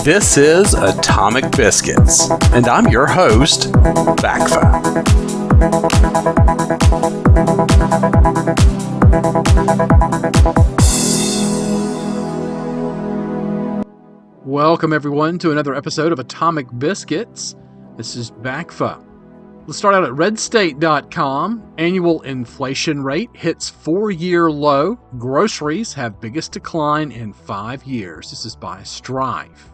This is Atomic Biscuits, and I'm your host, BACFA. Welcome, everyone, to another episode of Atomic Biscuits. This is BACFA. Let's start out at redstate.com. Annual inflation rate hits 4-year low. Groceries have biggest decline in 5 years. This is by Strive.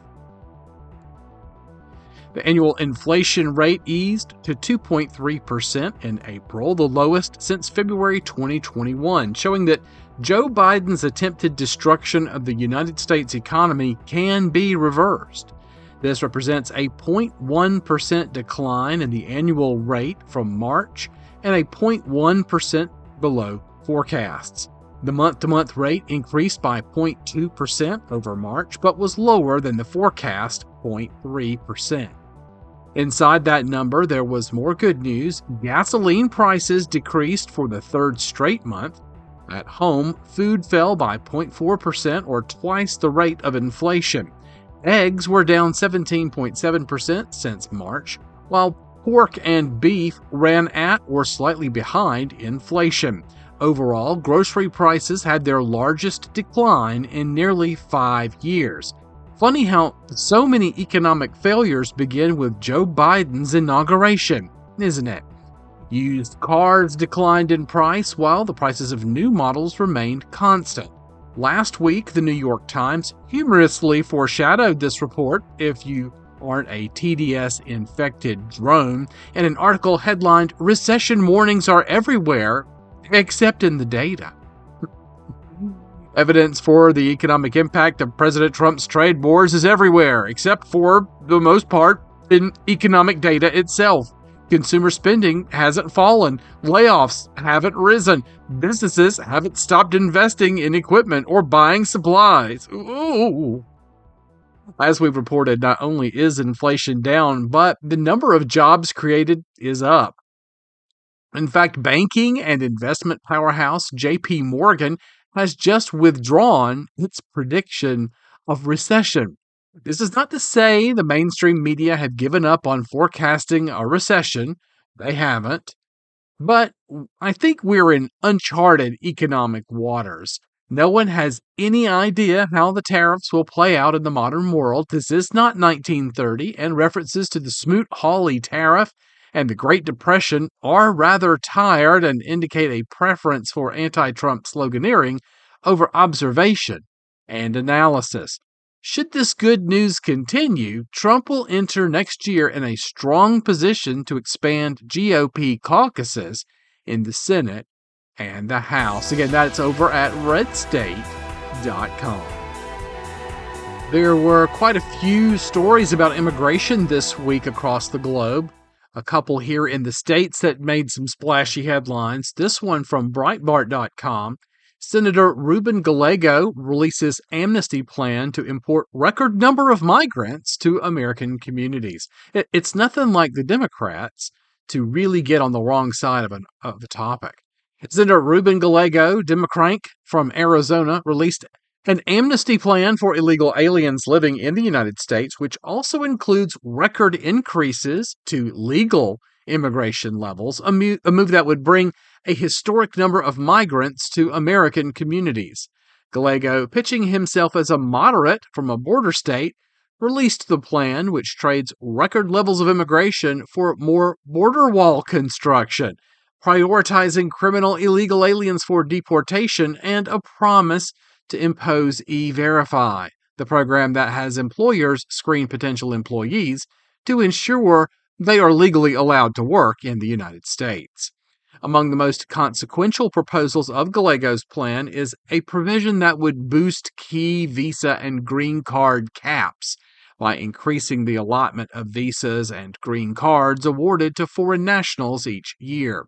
The annual inflation rate eased to 2.3% in April, the lowest since February 2021, showing that Joe Biden's attempted destruction of the United States economy can be reversed. This represents a 0.1% decline in the annual rate from March and a 0.1% below forecasts. The month-to-month rate increased by 0.2% over March, but was lower than the forecast 0.3%. Inside that number, there was more good news. Gasoline prices decreased for the third straight month. At home, food fell by 0.4% or twice the rate of inflation. Eggs were down 17.7% since March, while pork and beef ran at or slightly behind inflation. Overall, grocery prices had their largest decline in nearly 5 years. Funny how so many economic failures begin with Joe Biden's inauguration, isn't it? Used cars declined in price while the prices of new models remained constant. Last week, the New York Times humorously foreshadowed this report, if you aren't a TDS-infected drone, in an article headlined, "Recession warnings are everywhere, except in the data." Evidence for the economic impact of President Trump's trade wars is everywhere, except for the most part in economic data itself. Consumer spending hasn't fallen, layoffs haven't risen, businesses haven't stopped investing in equipment or buying supplies. Ooh. As we've reported, not only is inflation down, but the number of jobs created is up. In fact, banking and investment powerhouse JP Morgan has just withdrawn its prediction of recession. This is not to say the mainstream media have given up on forecasting a recession. They haven't. But I think we're in uncharted economic waters. No one has any idea how the tariffs will play out in the modern world. This is not 1930, and references to the Smoot-Hawley tariff and the Great Depression are rather tired and indicate a preference for anti-Trump sloganeering over observation and analysis. Should this good news continue, Trump will enter next year in a strong position to expand GOP caucuses in the Senate and the House. Again, that's over at redstate.com. There were quite a few stories about immigration this week across the globe. A couple here in the States that made some splashy headlines. This one from Breitbart.com. Senator Ruben Gallego releases amnesty plan to import record number of migrants to American communities. It's nothing like the Democrats to really get on the wrong side of the topic. Senator Ruben Gallego, Democrat from Arizona, released an amnesty plan for illegal aliens living in the United States, which also includes record increases to legal immigration levels, a move that would bring a historic number of migrants to American communities. Gallego, pitching himself as a moderate from a border state, released the plan, which trades record levels of immigration for more border wall construction, prioritizing criminal illegal aliens for deportation, and a promise to impose E-Verify, the program that has employers screen potential employees to ensure they are legally allowed to work in the United States. Among the most consequential proposals of Gallego's plan is a provision that would boost key visa and green card caps by increasing the allotment of visas and green cards awarded to foreign nationals each year.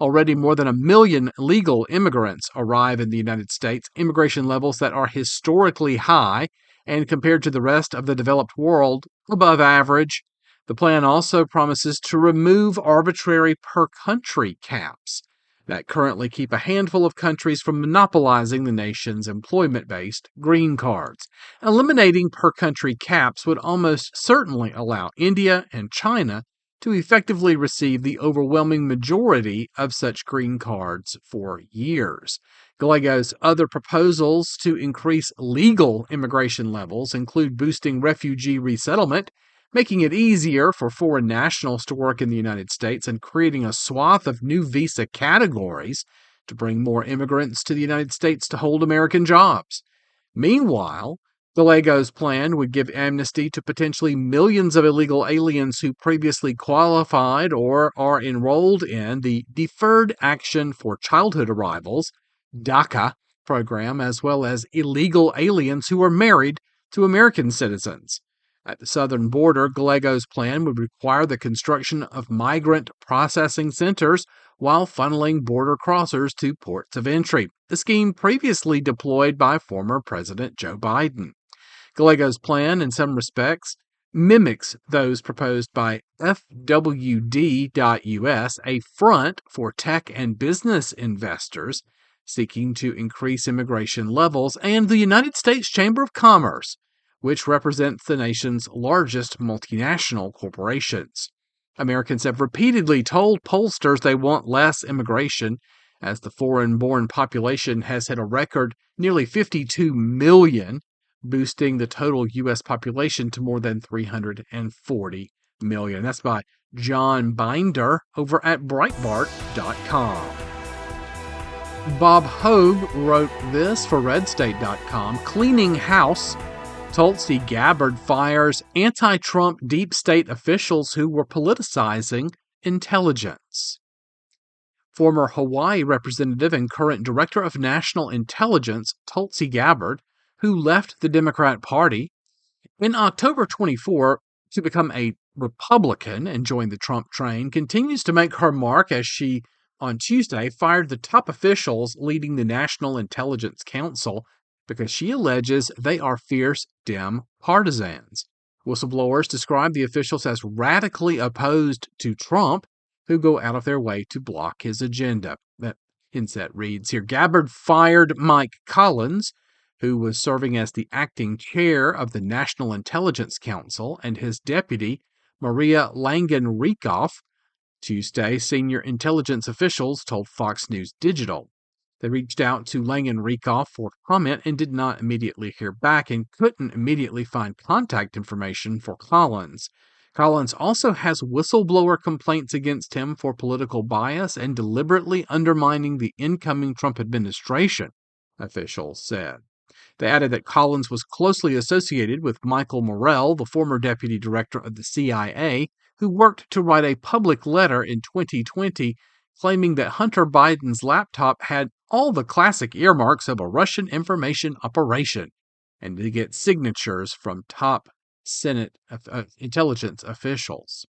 Already more than 1 million legal immigrants arrive in the United States, immigration levels that are historically high and compared to the rest of the developed world, above average. The plan also promises to remove arbitrary per-country caps. that currently keep a handful of countries from monopolizing the nation's employment-based green cards. Eliminating per-country caps would almost certainly allow India and China to effectively receive the overwhelming majority of such green cards for years. Gallego's other proposals to increase legal immigration levels include boosting refugee resettlement, making it easier for foreign nationals to work in the United States, and creating a swath of new visa categories to bring more immigrants to the United States to hold American jobs. Meanwhile, Gallego's plan would give amnesty to potentially millions of illegal aliens who previously qualified or are enrolled in the Deferred Action for Childhood Arrivals (DACA) program, as well as illegal aliens who are married to American citizens. At the southern border, Gallego's plan would require the construction of migrant processing centers while funneling border crossers to ports of entry, a scheme previously deployed by former President Joe Biden. Gallego's plan, in some respects, mimics those proposed by FWD.US, a front for tech and business investors seeking to increase immigration levels, and the United States Chamber of Commerce, which represents the nation's largest multinational corporations. Americans have repeatedly told pollsters they want less immigration, as the foreign-born population has hit a record nearly 52 million, boosting the total U.S. population to more than 340 million. That's by John Binder over at Breitbart.com. Bob Hogue wrote this for RedState.com. Cleaning house. Tulsi Gabbard fires anti-Trump deep state officials who were politicizing intelligence. Former Hawaii representative and current director of national intelligence Tulsi Gabbard, who left the Democrat Party in October 24 to become a Republican and join the Trump train, continues to make her mark as she, on Tuesday, fired the top officials leading the National Intelligence Council because she alleges they are fierce Dem partisans. Whistleblowers describe the officials as radically opposed to Trump, who go out of their way to block his agenda. That inset reads here, Gabbard fired Mike Collins, who was serving as the acting chair of the National Intelligence Council, and his deputy, Maria Langen-Rieckhoff. Tuesday, senior intelligence officials told Fox News Digital. They reached out to Langen-Rieckhoff for comment and did not immediately hear back and couldn't immediately find contact information for Collins. Collins also has whistleblower complaints against him for political bias and deliberately undermining the incoming Trump administration, officials said. They added that Collins was closely associated with Michael Morell, the former deputy director of the CIA, who worked to write a public letter in 2020 claiming that Hunter Biden's laptop had all the classic earmarks of a Russian information operation, and to get signatures from top Senate intelligence officials.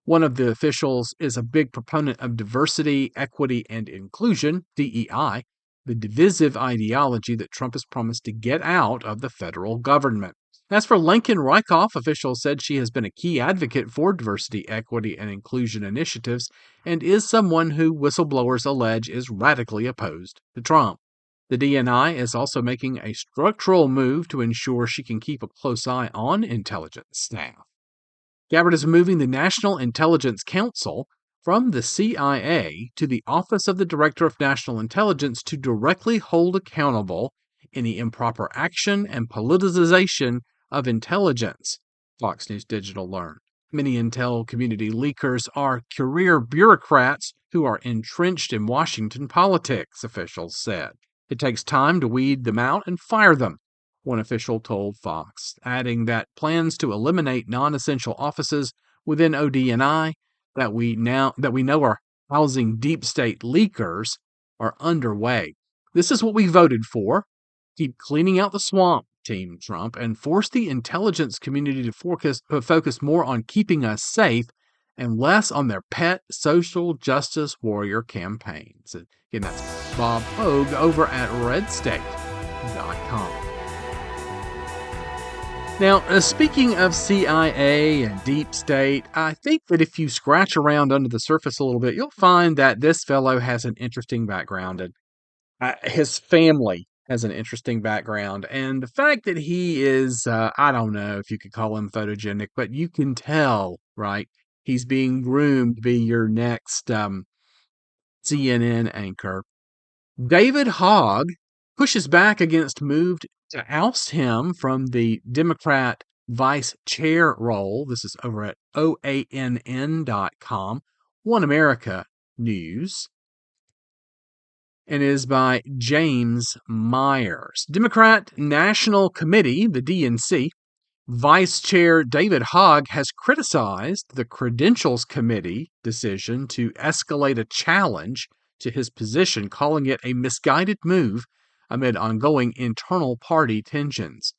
One of the officials is a big proponent of diversity, equity, and inclusion, DEI, the divisive ideology that Trump has promised to get out of the federal government. As for Langen-Rieckhoff, officials said she has been a key advocate for diversity, equity, and inclusion initiatives and is someone who whistleblowers allege is radically opposed to Trump. The DNI is also making a structural move to ensure she can keep a close eye on intelligence staff. Gabbard is moving the National Intelligence Council from the CIA to the Office of the Director of National Intelligence to directly hold accountable any improper action and politicization of intelligence, Fox News Digital learned. Many intel community leakers are career bureaucrats who are entrenched in Washington politics, officials said. It takes time to weed them out and fire them, one official told Fox, adding that plans to eliminate non-essential offices within ODNI that we know are housing deep state leakers are underway. This is what we voted for. Keep cleaning out the swamp, Team Trump, and force the intelligence community to focus more on keeping us safe and less on their pet social justice warrior campaigns. Again, that's Bob Hogue over at RedState.com. Now, speaking of CIA and deep state, I think that if you scratch around under the surface a little bit, you'll find that this fellow has an interesting background. And his family has an interesting background. And the fact that he is, I don't know if you could call him photogenic, but you can tell, right? He's being groomed to be your next CNN anchor. David Hogg pushes back against move to oust him from the Democrat vice chair role. This is over at OANN.com, One America News, and is by James Myers. Democrat National Committee, the DNC, Vice Chair David Hogg has criticized the Credentials Committee decision to escalate a challenge to his position, calling it a misguided move amid ongoing internal party tensions.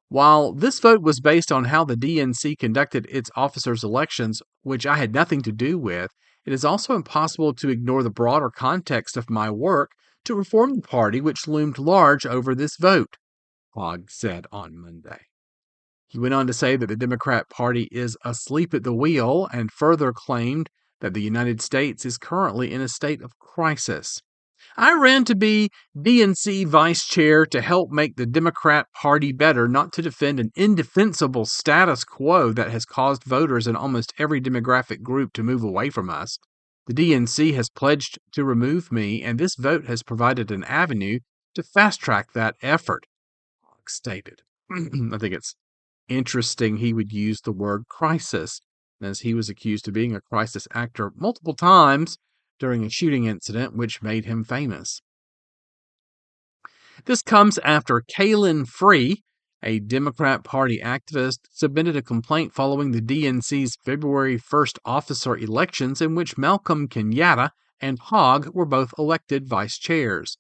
While this vote was based on how the DNC conducted its officers' elections, which I had nothing to do with, it is also impossible to ignore the broader context of my work to reform the party, which loomed large over this vote, Hogg said on Monday. He went on to say that the Democrat Party is asleep at the wheel and further claimed that the United States is currently in a state of crisis. I ran to be DNC vice chair to help make the Democrat Party better, not to defend an indefensible status quo that has caused voters in almost every demographic group to move away from us. The DNC has pledged to remove me, and this vote has provided an avenue to fast-track that effort, Hogg stated. I think it's interesting he would use the word crisis, as he was accused of being a crisis actor multiple times during a shooting incident which made him famous. This comes after Kaylin Free, a Democrat Party activist, submitted a complaint following the DNC's February 1st officer elections in which Malcolm Kenyatta and Hogg were both elected vice chairs.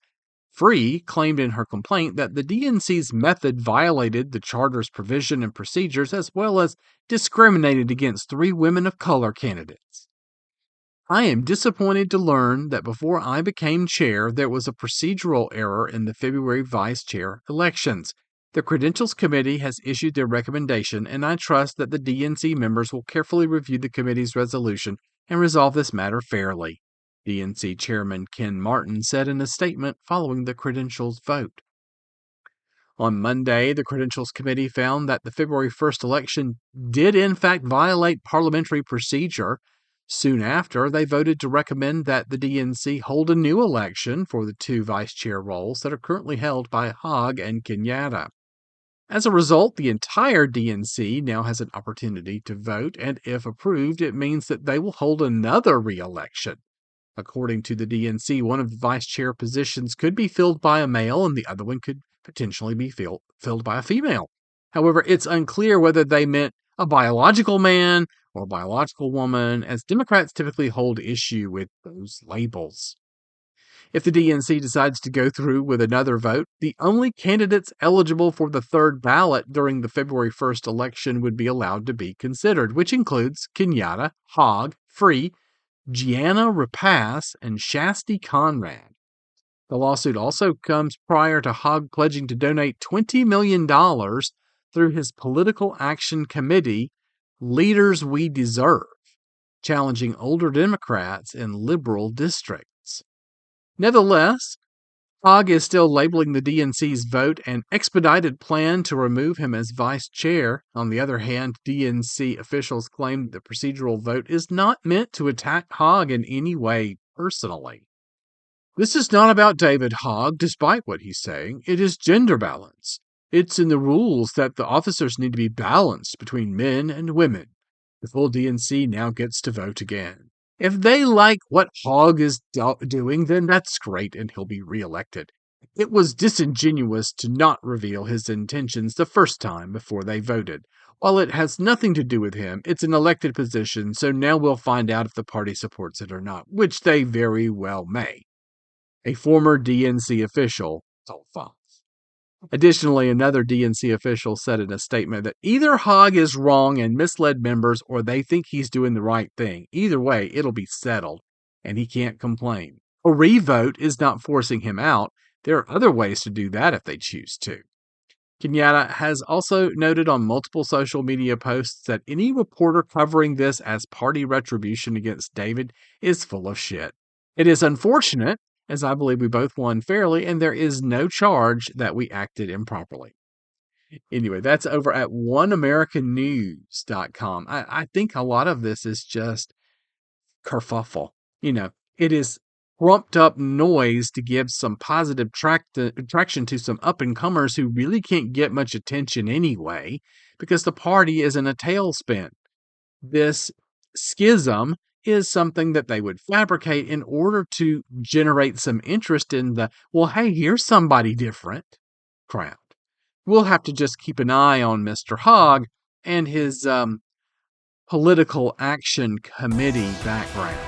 Free claimed in her complaint that the DNC's method violated the charter's provision and procedures as well as discriminated against 3 women of color candidates. I am disappointed to learn that before I became chair, there was a procedural error in the February vice chair elections. The Credentials Committee has issued their recommendation, and I trust that the DNC members will carefully review the committee's resolution and resolve this matter fairly, DNC Chairman Ken Martin said in a statement following the Credentials vote. On Monday, the Credentials Committee found that the February 1st election did in fact violate parliamentary procedure. Soon after, they voted to recommend that the DNC hold a new election for the 2 vice chair roles that are currently held by Hogg and Kenyatta. As a result, the entire DNC now has an opportunity to vote, and if approved, it means that they will hold another re-election. According to the DNC, one of the vice chair positions could be filled by a male and the other one could potentially be filled by a female. However, it's unclear whether they meant a biological man or a biological woman, as Democrats typically hold issue with those labels. If the DNC decides to go through with another vote, the only candidates eligible for the 3rd ballot during the February 1st election would be allowed to be considered, which includes Kenyatta, Hogg, Free, Gianna Rapace, and Shasti Conrad. The lawsuit also comes prior to Hogg pledging to donate $20 million through his political action committee, Leaders We Deserve, challenging older Democrats in liberal districts. Nevertheless, Hogg is still labeling the DNC's vote an expedited plan to remove him as vice chair. On the other hand, DNC officials claim the procedural vote is not meant to attack Hogg in any way personally. This is not about David Hogg, despite what he's saying. It is gender balance. It's in the rules that the officers need to be balanced between men and women. The full DNC now gets to vote again. If they like what Hogg is doing, then that's great and he'll be reelected. It was disingenuous to not reveal his intentions the first time before they voted. While it has nothing to do with him, it's an elected position, so now we'll find out if the party supports it or not, which they very well may. A former DNC official told Fox. Additionally, another DNC official said in a statement that either Hogg is wrong and misled members or they think he's doing the right thing. Either way, it'll be settled, and he can't complain. A revote is not forcing him out. There are other ways to do that if they choose to. Kenyatta has also noted on multiple social media posts that any reporter covering this as party retribution against David is full of shit. It is unfortunate, as I believe we both won fairly, and there is no charge that we acted improperly. Anyway, that's over at oneamericannews.com. I think a lot of this is just kerfuffle. It is trumped up noise to give some positive traction to some up and comers who really can't get much attention anyway, because the party is in a tailspin. This schism is something that they would fabricate in order to generate some interest in the, well, hey, here's somebody different crowd. We'll have to just keep an eye on Mr. Hogg and his political action committee background.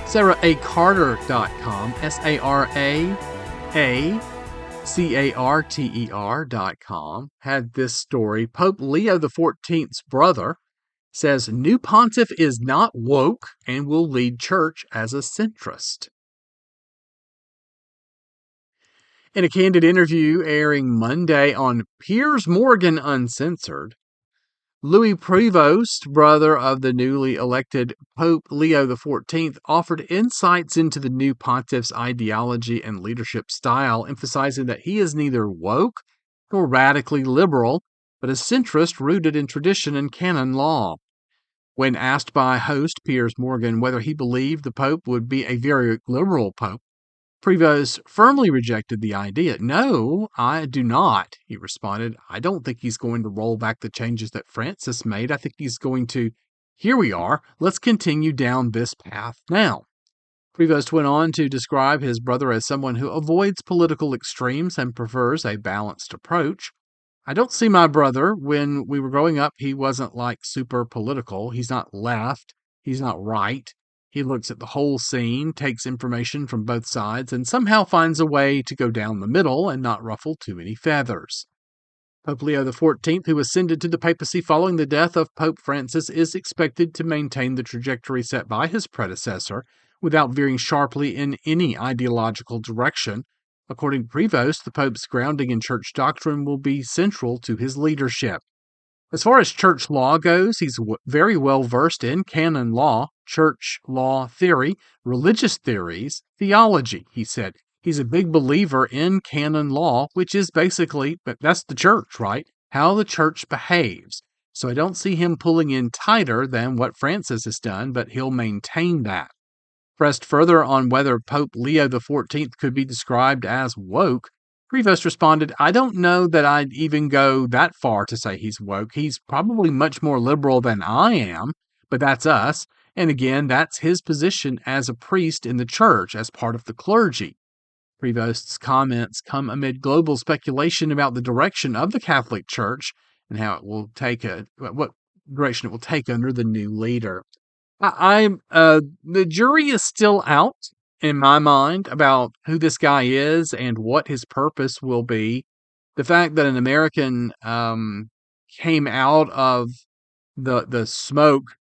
SarahACarter.com, SarACarter.com, had this story. Pope Leo XIV's brother says new pontiff is not woke and will lead church as a centrist. In a candid interview airing Monday on Piers Morgan Uncensored, Louis Prevost, brother of the newly elected Pope Leo XIV, offered insights into the new pontiff's ideology and leadership style, emphasizing that he is neither woke nor radically liberal, but a centrist rooted in tradition and canon law. When asked by host Piers Morgan whether he believed the Pope would be a very liberal Pope, Prevost firmly rejected the idea. No, I do not, he responded. I don't think he's going to roll back the changes that Francis made. I think he's going to, here we are, let's continue down this path now. Prevost went on to describe his brother as someone who avoids political extremes and prefers a balanced approach. I don't see my brother. When we were growing up, he wasn't like super political. He's not left. He's not right. He looks at the whole scene, takes information from both sides, and somehow finds a way to go down the middle and not ruffle too many feathers. Pope Leo XIV, who ascended to the papacy following the death of Pope Francis, is expected to maintain the trajectory set by his predecessor without veering sharply in any ideological direction. According to Prevost, the Pope's grounding in church doctrine will be central to his leadership. As far as church law goes, he's very well versed in canon law, church law theory, religious theories, theology, he said. He's a big believer in canon law, which is basically, but that's the church, right? How the church behaves. So I don't see him pulling in tighter than what Francis has done, but he'll maintain that. Pressed further on whether Pope Leo XIV could be described as woke, Prevost responded, I don't know that I'd even go that far to say he's woke. He's probably much more liberal than I am, but that's us. And again, that's his position as a priest in the church, as part of the clergy. Prevost's comments come amid global speculation about the direction of the Catholic Church and how it will take what direction it will take under the new leader. The jury is still out in my mind about who this guy is and what his purpose will be. The fact that an American came out of the smoke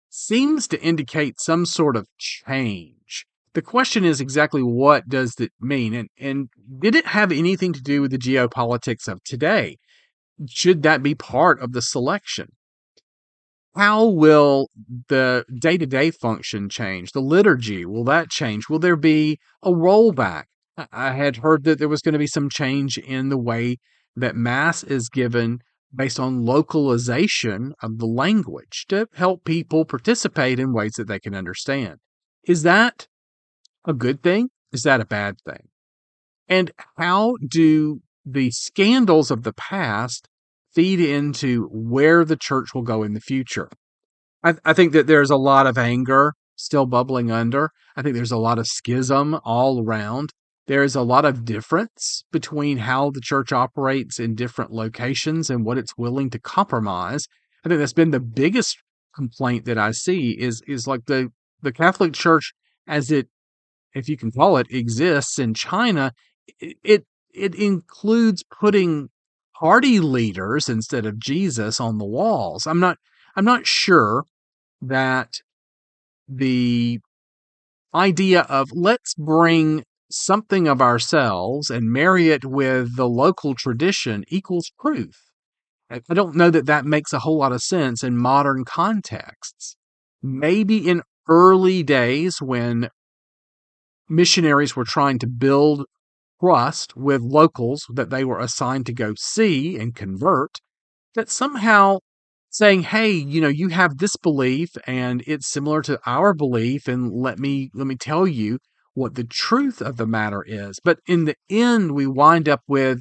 seems to indicate some sort of change. The question is exactly what does it mean? And did it have anything to do with the geopolitics of today? Should that be part of the selection? How will the day-to-day function change? The liturgy, will that change? Will there be a rollback? I had heard that there was going to be some change in the way that Mass is given based on localization of the language to help people participate in ways that they can understand. Is that a good thing? Is that a bad thing? And how do the scandals of the past feed into where the church will go in the future? I think that there's a lot of anger still bubbling under. I think there's a lot of schism all around. There's a lot of difference between how the church operates in different locations and what it's willing to compromise. I think that's been the biggest complaint that I see is like the Catholic Church as it, if you can call it, exists in China. It includes putting party leaders instead of Jesus on the walls. I'm not sure that the idea of let's bring something of ourselves and marry it with the local tradition equals truth. I don't know that that makes a whole lot of sense in modern contexts. Maybe in early days when missionaries were trying to build trust with locals that they were assigned to go see and convert, that somehow saying, hey, you have this belief and it's similar to our belief, and let me tell you what the truth of the matter is. But in the end, we wind up with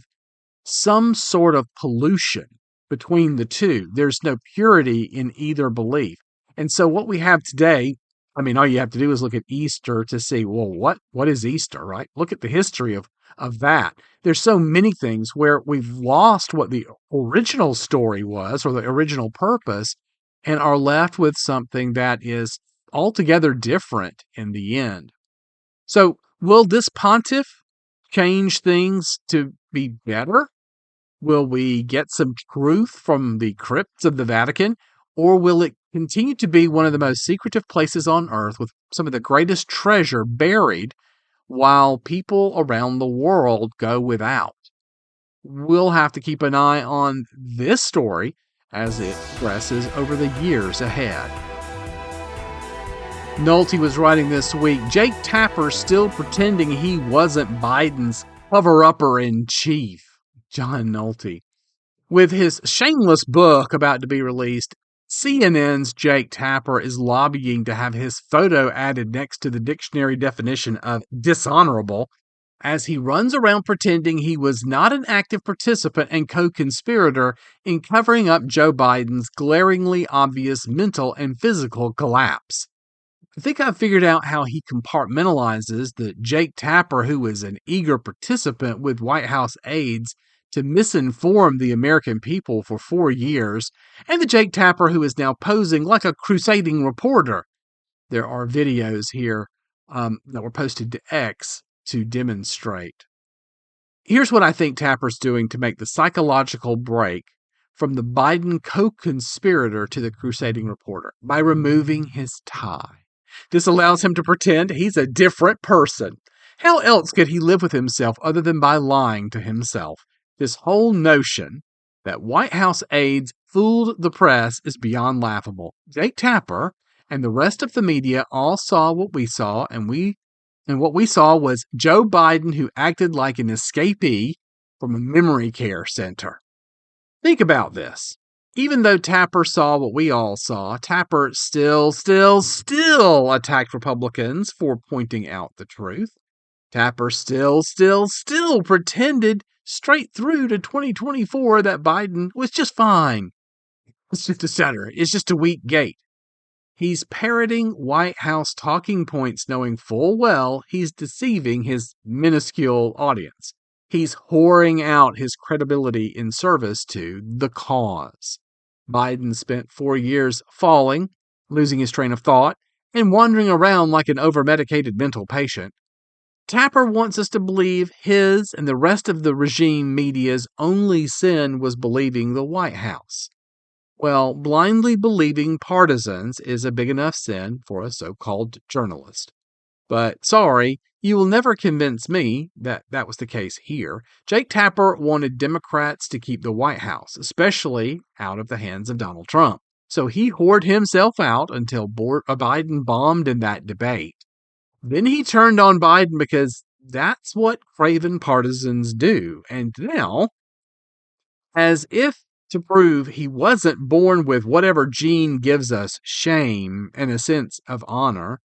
some sort of pollution between the two. There's no purity in either belief. And so what we have today, I mean, all you have to do is look at Easter to see, well, what is Easter, right? Look at the history of that. There's so many things where we've lost what the original story was or the original purpose and are left with something that is altogether different in the end. So will this pontiff change things to be better? Will we get some truth from the crypts of the Vatican? Or will it continue to be one of the most secretive places on earth with some of the greatest treasure buried while people around the world go without? We'll have to keep an eye on this story as it progresses over the years ahead. Nolte was writing this week, Jake Tapper still pretending he wasn't Biden's cover-upper-in-chief. John Nolte. With his shameless book about to be released, CNN's Jake Tapper is lobbying to have his photo added next to the dictionary definition of dishonorable as he runs around pretending he was not an active participant and co-conspirator in covering up Joe Biden's glaringly obvious mental and physical collapse. I think I've figured out how he compartmentalizes the Jake Tapper who is an eager participant with White House aides to misinform the American people for 4 years, and the Jake Tapper who is now posing like a crusading reporter. There are videos here that were posted to X to demonstrate. Here's what I think Tapper's doing to make the psychological break from the Biden co-conspirator to the crusading reporter by removing his tie. This allows him to pretend he's a different person. How else could he live with himself other than by lying to himself? This whole notion that White House aides fooled the press is beyond laughable. Jake Tapper and the rest of the media all saw what we saw, and what we saw was Joe Biden who acted like an escapee from a memory care center. Think about this. Even though Tapper saw what we all saw, Tapper still attacked Republicans for pointing out the truth. Tapper still pretended straight through to 2024 that Biden was just fine. It's just a stutter. It's just a weak gait. He's parroting White House talking points knowing full well he's deceiving his minuscule audience. He's whoring out his credibility in service to the cause. Biden spent 4 years falling, losing his train of thought, and wandering around like an over-medicated mental patient. Tapper wants us to believe his and the rest of the regime media's only sin was believing the White House. Well, blindly believing partisans is a big enough sin for a so-called journalist. But sorry, you will never convince me that that was the case here. Jake Tapper wanted Democrats to keep the White House, especially out of the hands of Donald Trump. So he whored himself out until Biden bombed in that debate. Then he turned on Biden because that's what craven partisans do. And now, as if to prove he wasn't born with whatever gene gives us shame and a sense of honor,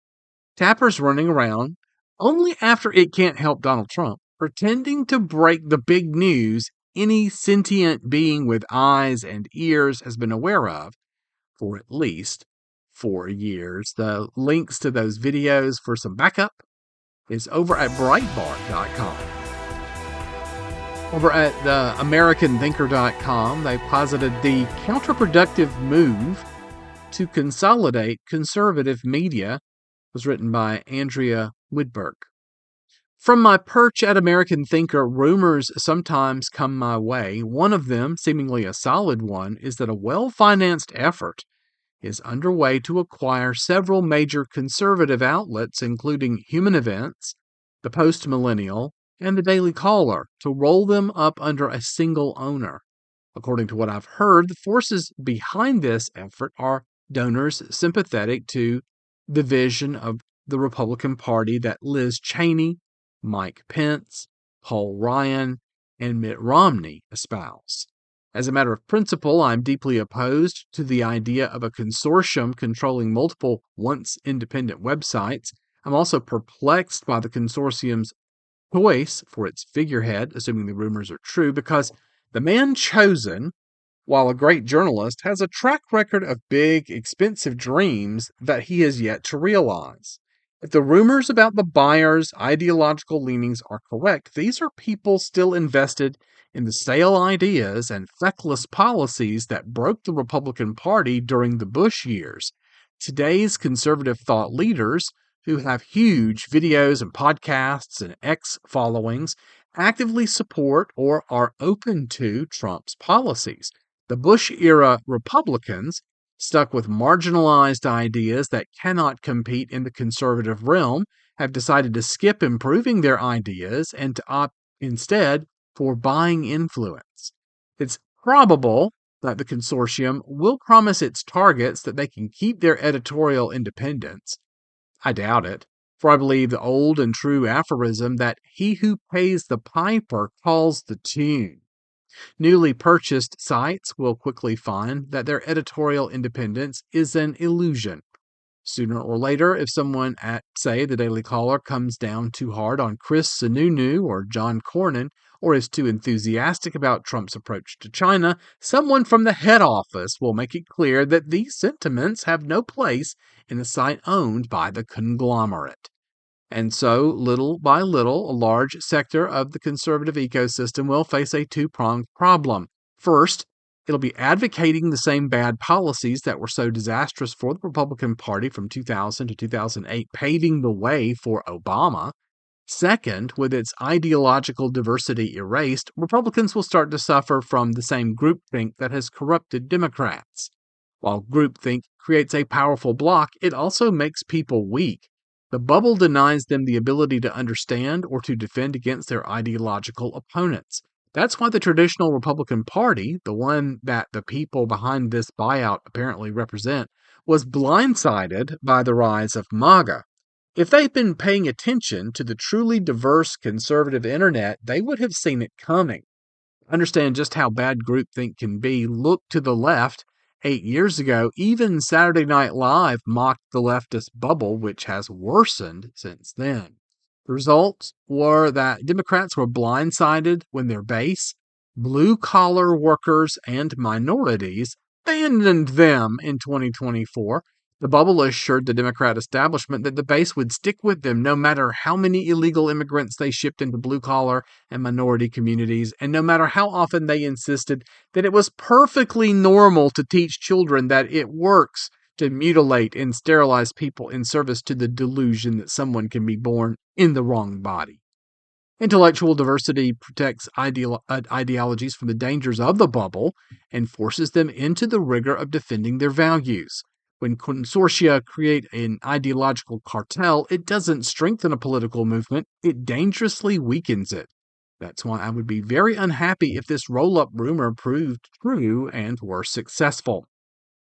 Tapper's running around, only after it can't help Donald Trump, pretending to break the big news any sentient being with eyes and ears has been aware of for at least 4 years. The links to those videos for some backup is over at Breitbart.com. Over at AmericanThinker.com, they posited the counterproductive move to consolidate conservative media was written by Andrea Widberg. From my perch at American Thinker, rumors sometimes come my way. One of them, seemingly a solid one, is that a well-financed effort is underway to acquire several major conservative outlets, including Human Events, the Post Millennial, and the Daily Caller to roll them up under a single owner. According to what I've heard, the forces behind this effort are donors sympathetic to the vision of the Republican Party that Liz Cheney, Mike Pence, Paul Ryan, and Mitt Romney espouse. As a matter of principle, I'm deeply opposed to the idea of a consortium controlling multiple once independent websites. I'm also perplexed by the consortium's choice for its figurehead, assuming the rumors are true, because the man chosen, while a great journalist, has a track record of big, expensive dreams that he has yet to realize. If the rumors about the buyer's ideological leanings are correct, these are people still invested in the stale ideas and feckless policies that broke the Republican Party during the Bush years. Today's conservative thought leaders, who have huge videos and podcasts and X followings, actively support or are open to Trump's policies. The Bush-era Republicans, stuck with marginalized ideas that cannot compete in the conservative realm, have decided to skip improving their ideas and to opt instead for buying influence. It's probable that the consortium will promise its targets that they can keep their editorial independence. I doubt it, for I believe the old and true aphorism that he who pays the piper calls the tune. Newly purchased sites will quickly find that their editorial independence is an illusion. Sooner or later, if someone at, say, the Daily Caller comes down too hard on Chris Sununu or John Cornyn, or is too enthusiastic about Trump's approach to China, someone from the head office will make it clear that these sentiments have no place in a site owned by the conglomerate. And so, little by little, a large sector of the conservative ecosystem will face a two-pronged problem. First, it'll be advocating the same bad policies that were so disastrous for the Republican Party from 2000 to 2008, paving the way for Obama. Second, with its ideological diversity erased, Republicans will start to suffer from the same groupthink that has corrupted Democrats. While groupthink creates a powerful bloc, it also makes people weak. The bubble denies them the ability to understand or to defend against their ideological opponents. That's why the traditional Republican Party, the one that the people behind this buyout apparently represent, was blindsided by the rise of MAGA. If they'd been paying attention to the truly diverse conservative internet, they would have seen it coming. Understand just how bad groupthink can be. Look to the left. 8 years ago, even Saturday Night Live mocked the leftist bubble, which has worsened since then. The results were that Democrats were blindsided when their base, blue-collar workers and minorities, abandoned them in 2024. The bubble assured the Democrat establishment that the base would stick with them no matter how many illegal immigrants they shipped into blue-collar and minority communities, and no matter how often they insisted that it was perfectly normal to teach children that it works to mutilate and sterilize people in service to the delusion that someone can be born in the wrong body. Intellectual diversity protects ideologies from the dangers of the bubble and forces them into the rigor of defending their values. When consortia create an ideological cartel, it doesn't strengthen a political movement, it dangerously weakens it. That's why I would be very unhappy if this roll-up rumor proved true and were successful.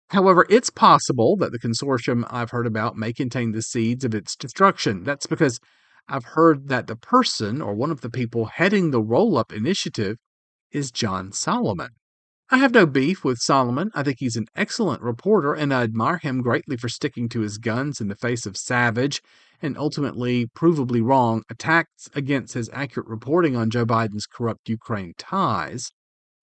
However, it's possible that the consortium I've heard about may contain the seeds of its destruction. That's because I've heard that the person or one of the people heading the roll-up initiative is John Solomon. I have no beef with Solomon. I think he's an excellent reporter, and I admire him greatly for sticking to his guns in the face of savage and ultimately provably wrong attacks against his accurate reporting on Joe Biden's corrupt Ukraine ties.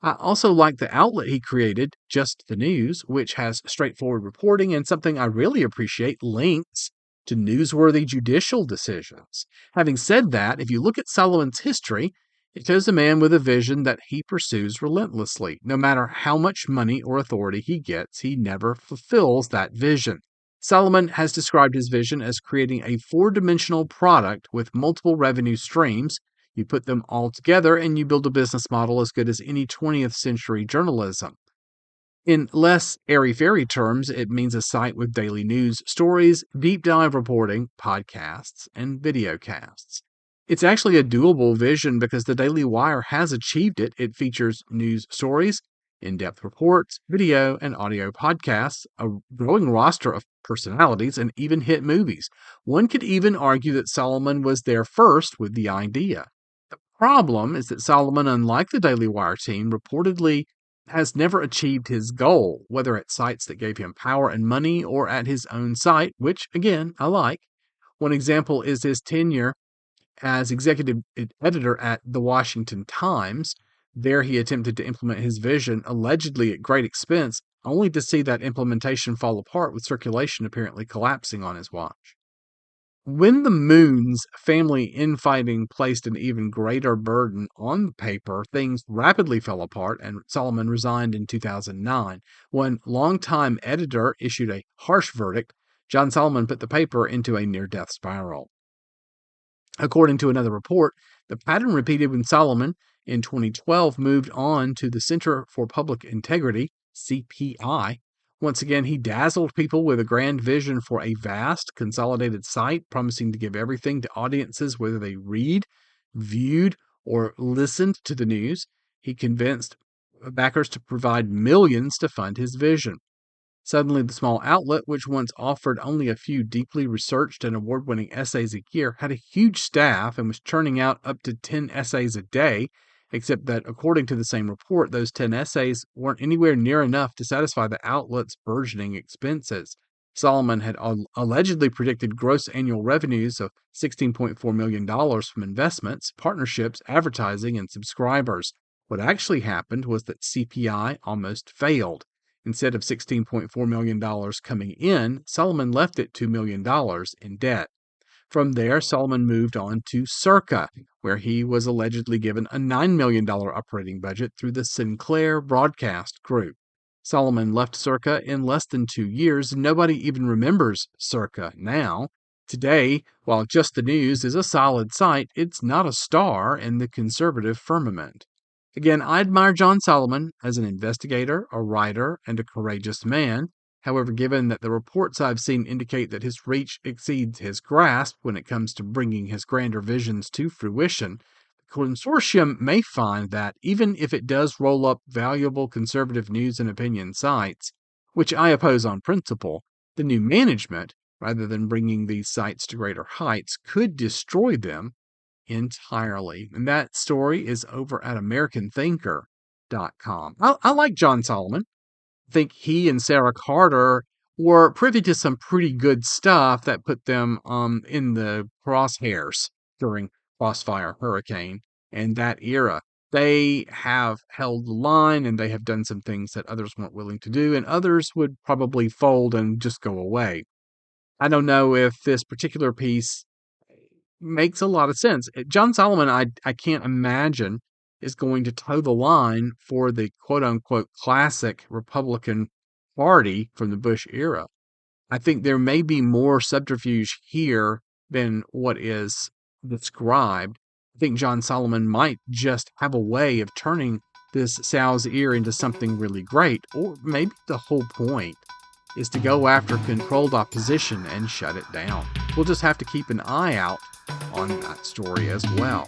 I also like the outlet he created, Just the News, which has straightforward reporting and something I really appreciate, links to newsworthy judicial decisions. Having said that, if you look at Solomon's history, it shows a man with a vision that he pursues relentlessly. No matter how much money or authority he gets, he never fulfills that vision. Solomon has described his vision as creating a four-dimensional product with multiple revenue streams. You put them all together and you build a business model as good as any 20th century journalism. In less airy-fairy terms, it means a site with daily news, stories, deep dive reporting, podcasts, and videocasts. It's actually a doable vision because the Daily Wire has achieved it. It features news stories, in-depth reports, video and audio podcasts, a growing roster of personalities, and even hit movies. One could even argue that Solomon was there first with the idea. The problem is that Solomon, unlike the Daily Wire team, reportedly has never achieved his goal, whether at sites that gave him power and money or at his own site, which, again, I like. One example is his tenure as executive editor at the Washington Times. There he attempted to implement his vision, allegedly at great expense, only to see that implementation fall apart with circulation apparently collapsing on his watch. When the Moon's family infighting placed an even greater burden on the paper, things rapidly fell apart and Solomon resigned in 2009. When longtime editor issued a harsh verdict, John Solomon put the paper into a near-death spiral. According to another report, the pattern repeated when Solomon, in 2012, moved on to the Center for Public Integrity, CPI. Once again, he dazzled people with a grand vision for a vast, consolidated site, promising to give everything to audiences whether they read, viewed, or listened to the news. He convinced backers to provide millions to fund his vision. Suddenly, the small outlet, which once offered only a few deeply researched and award-winning essays a year, had a huge staff and was churning out up to 10 essays a day, except that, according to the same report, those 10 essays weren't anywhere near enough to satisfy the outlet's burgeoning expenses. Solomon had allegedly predicted gross annual revenues of $16.4 million from investments, partnerships, advertising, and subscribers. What actually happened was that CPI almost failed. Instead of $16.4 million coming in, Solomon left it $2 million in debt. From there, Solomon moved on to Circa, where he was allegedly given a $9 million operating budget through the Sinclair Broadcast Group. Solomon left Circa in less than 2 years, and nobody even remembers Circa now. Today, while Just the News is a solid site, it's not a star in the conservative firmament. Again, I admire John Solomon as an investigator, a writer, and a courageous man. However, given that the reports I've seen indicate that his reach exceeds his grasp when it comes to bringing his grander visions to fruition, the consortium may find that, even if it does roll up valuable conservative news and opinion sites, which I oppose on principle, the new management, rather than bringing these sites to greater heights, could destroy them entirely. And that story is over at AmericanThinker.com. I like John Solomon. I think he and Sarah Carter were privy to some pretty good stuff that put them in the crosshairs during Crossfire Hurricane and that era. They have held the line and they have done some things that others weren't willing to do, and others would probably fold and just go away. I don't know if this particular piece makes a lot of sense. John Solomon, I can't imagine, is going to toe the line for the quote-unquote classic Republican Party from the Bush era. I think there may be more subterfuge here than what is described. I think John Solomon might just have a way of turning this sow's ear into something really great, or maybe the whole point is to go after controlled opposition and shut it down. We'll just have to keep an eye out on that story as well.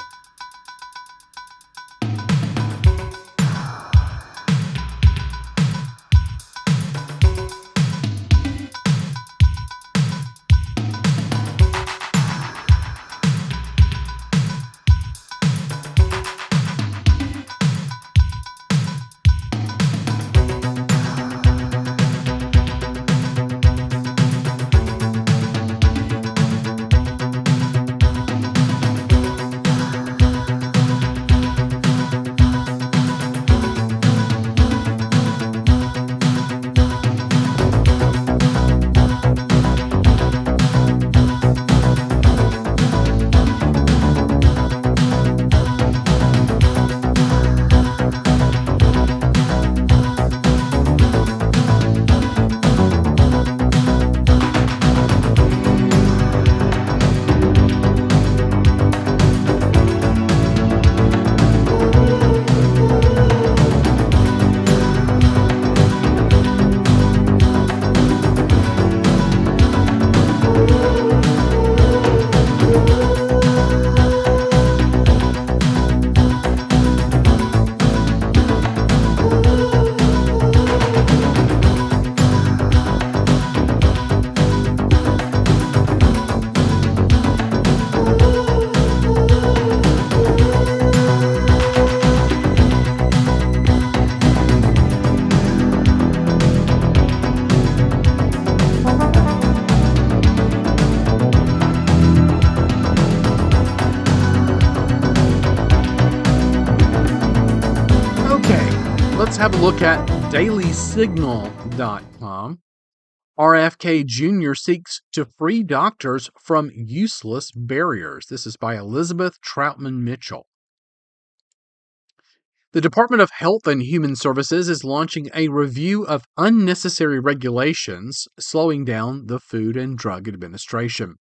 let's have a look at dailysignal.com. RFK Jr. seeks to free doctors from useless barriers. This is by Elizabeth Troutman Mitchell. The Department of Health and Human Services is launching a review of unnecessary regulations slowing down the Food and Drug Administration.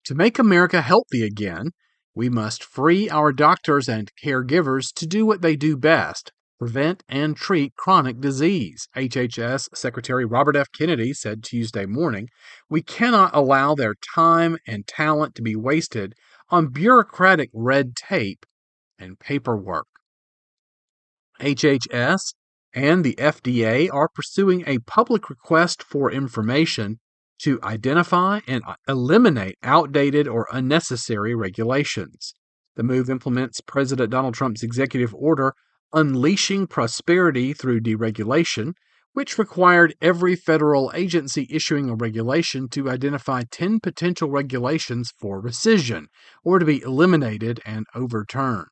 To make America healthy again, we must free our doctors and caregivers to do what they do best: prevent and treat chronic disease, HHS Secretary Robert F. Kennedy said Tuesday morning. We cannot allow their time and talent to be wasted on bureaucratic red tape and paperwork. HHS and the FDA are pursuing a public request for information to identify and eliminate outdated or unnecessary regulations. The move implements President Donald Trump's executive order Unleashing Prosperity Through Deregulation, which required every federal agency issuing a regulation to identify 10 potential regulations for rescission or to be eliminated and overturned.